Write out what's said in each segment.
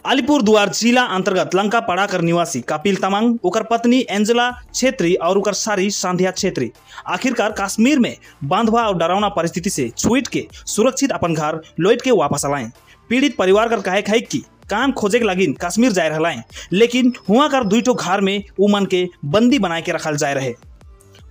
अलीपुरद्वार जिला अंतर्गत लंकापाड़ा निवासी कपिल तमांग, उकर पत्नी एंजेला छेत्री और उकर सारी संध्या छेत्री आखिरकार कश्मीर में बांधवा और डरावना परिस्थिति से छूट के सुरक्षित अपन घर लौट के वापस लाए। पीड़ित परिवार का कहे है कि काम खोजे के लगी कश्मीर जाए रहे, लेकिन हुआ कर दुईटो घर में उमन के बंदी बनाए के रखल जाए रहे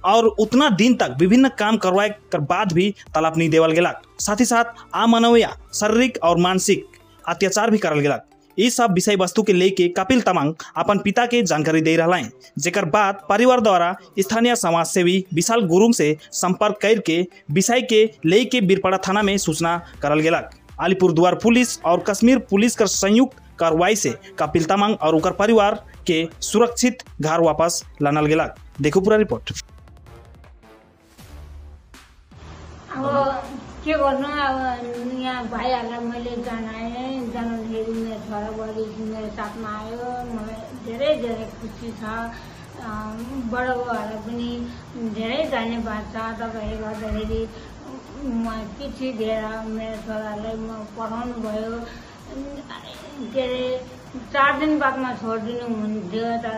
और उतना दिन तक विभिन्न काम करवाए कर बाद भी तलाक नहीं देवल गेलक। साथ ही साथ अमानवीय शारीरिक और मानसिक अत्याचार भी करल गेलक। इस सब विषय वस्तु के लेके कपिल तमांग अपन पिता के जानकारी दे रहा है, जेकर बाद परिवार द्वारा स्थानीय समाज सेवी विशाल गुरुंग से संपर्क करके विषय के लेके बीरपाड़ा थाना में सूचना करल गेलक। अलीपुरद्वार पुलिस और कश्मीर पुलिस का संयुक्त कार्रवाई से कपिल तमांग और उनकर परिवार के सुरक्षित घर वापस लानल गेलक। देखो पूरा रिपोर्ट। अब के गर्नु, अब यहाँ भाइहरूलाई मैले जाँदाखेरि मेरो छोराबुहारी मेरो साथमा आयो। मलाई धेरै धेरै खुसी छ। बडो बाउहरूलाई पनि धेरै धन्यवाद छ। तपाईँहरूले गर्दाखेरि म चिठी दिएर मेरो छोराहरूलाई म पठाउनु भयो। के अरे 4 दिन बादमा छोडिदिनु हुन्थ्यो, तर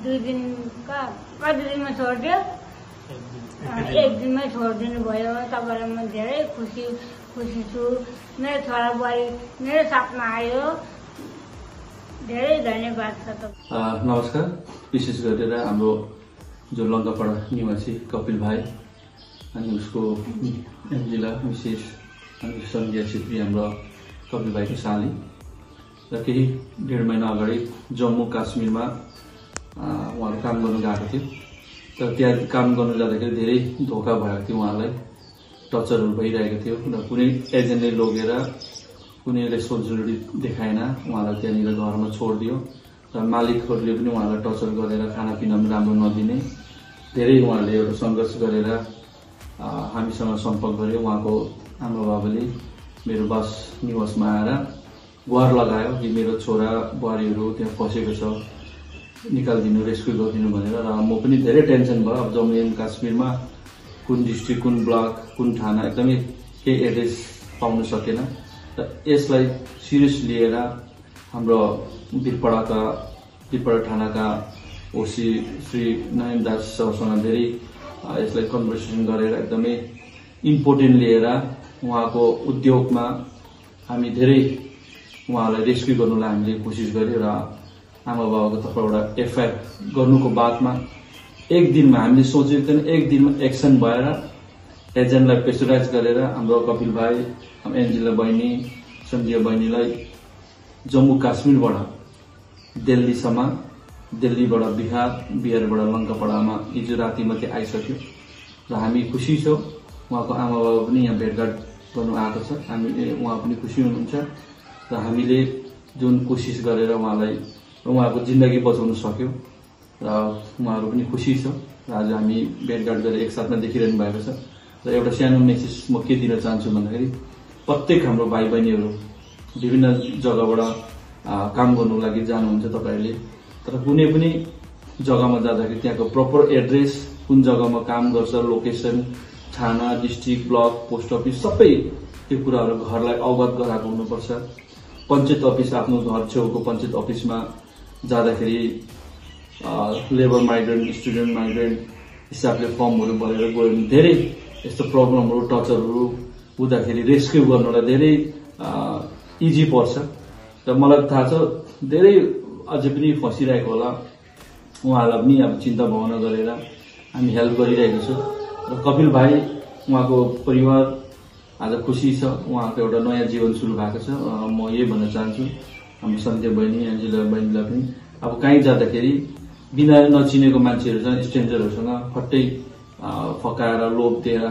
2 दिन कति दिनमा छोडिदियो, 1 दिनमै छोडिदिनु भयो। तपाईँलाई म धेरै खुसी छु। मेरो छोराबुहारी मेरो साथमा आयो। धेरै धन्यवाद छ। नमस्कार। विशेष गरेर हाम्रो जो लंकापाड़ा निवासी कपिल भाइ अनि उसको एन्जेला मिसेस अनि संध्या छेत्री हाम्रो कपिल भाइको साली र केही 1.5 महिना अगाडि जम्मू काश्मीरमा उहाँहरू काम गर्न गएको थियो। तर त्यहाँ काम गर्न जाँदाखेरि धेरै धोका भएको थियो, उहाँलाई टर्चरहरू भइरहेको थियो र कुनै एजेन्टले लगेर कुनैले सोझुरी देखाएन, उहाँलाई त्यहाँनिर घरमा छोडिदियो र मालिकहरूले पनि उहाँलाई टर्चर गरेर खानापिना पनि राम्रो नदिने, धेरै उहाँहरूले एउटा सङ्घर्ष गरेर हामीसँग सम्पर्क गर्यो। उहाँको आमा बाबाले मेरो बस निवासमा आएर गुहार लगायो कि मेरो छोरा बुहारीहरू त्यहाँ फसेको छ, निकालिदिनु, रेस्क्यु गरिदिनु भनेर। र म पनि धेरै टेन्सन भयो। अब जम्मू एन्ड काश्मीरमा कुन डिस्ट्रिक्ट, कुन ब्लक, कुन थाना एकदमै केही एड्रेस पाउन सकेन। र यसलाई सिरियस लिएर हाम्रो बीरपाड़ा थानाका ओसी श्री नयन दास सरसँग धेरै यसलाई कन्भर्सेसन गरेर एकदमै इम्पोर्टेन्ट लिएर उहाँको उद्योगमा हामी धेरै उहाँलाई रेस्क्यु गर्नुलाई हामीले कोसिस गर्यौँ। र आमा बाबाको तर्फबाट एफआइआर गर्नुको बादमा 1 दिनमा हामीले सोचेको थिएन, 1 दिनमा एक्सन भएर एजेन्टलाई प्रेसराइज गरेर हाम्रो कपिल भाइ, एन्जेला बहिनी, सन्ध्या बहिनीलाई जम्मू काश्मीरबाट दिल्लीसम्म, दिल्लीबाट बिहारबाट लंकापाड़ामा हिजो राति मात्रै आइसक्यो। र हामी खुसी छौँ। उहाँको आमा बाबा पनि यहाँ भेटघाट गर्नु आएको छ, उहाँ पनि खुसी हुनुहुन्छ। र हामीले जुन कोसिस गरेर उहाँको जिन्दगी बचाउन सक्यौँ र उहाँहरू पनि खुसी छ। र आज हामी भेटघाट गरेर एकसाथमा देखिरहनु भएको छ। र एउटा सानो मेसेज म के दिन चाहन्छु भन्दाखेरि प्रत्येक हाम्रो भाइ बहिनीहरू विभिन्न जग्गाबाट काम गर्नुको लागि जानुहुन्छ तपाईँहरूले, तर कुनै पनि जग्गामा जाँदाखेरि त्यहाँको प्रपर एड्रेस, कुन जग्गामा काम गर्छ, लोकेसन, थाना, डिस्ट्रिक्ट, ब्लक, पोस्ट अफिस सबै त्यो कुराहरू घरलाई अवगत गराएको हुनुपर्छ। पञ्चायत अफिस, आफ्नो घर छेउको पञ्चायत अफिसमा जाँदाखेरि लेबर माइग्रेन्ट, स्टुडेन्ट माइग्रेन्ट हिसाबले फर्महरू भरेर गयो भने धेरै यस्तो प्रब्लमहरू, टर्चरहरू हुँदाखेरि रेस्क्यु गर्नलाई धेरै इजी पर्छ। र मलाई थाहा छ धेरै अझै पनि फसिरहेको होला, उहाँहरूलाई पनि अब चिन्ता भावना गरेर हामी हेल्प गरिरहेको छौँ। र कपिल भाइ, उहाँको परिवार आज खुसी छ, उहाँको एउटा नयाँ जीवन सुरु भएको छ। म यही भन्न चाहन्छु हाम्रो सन्ध्या बहिनी, एन्जेला बहिनीलाई पनि अब कहीँ जाँदाखेरि बिना नचिनेको मान्छेहरूसँग, स्ट्रेन्जरहरूसँग फट्टै फकाएर लोभ दिएर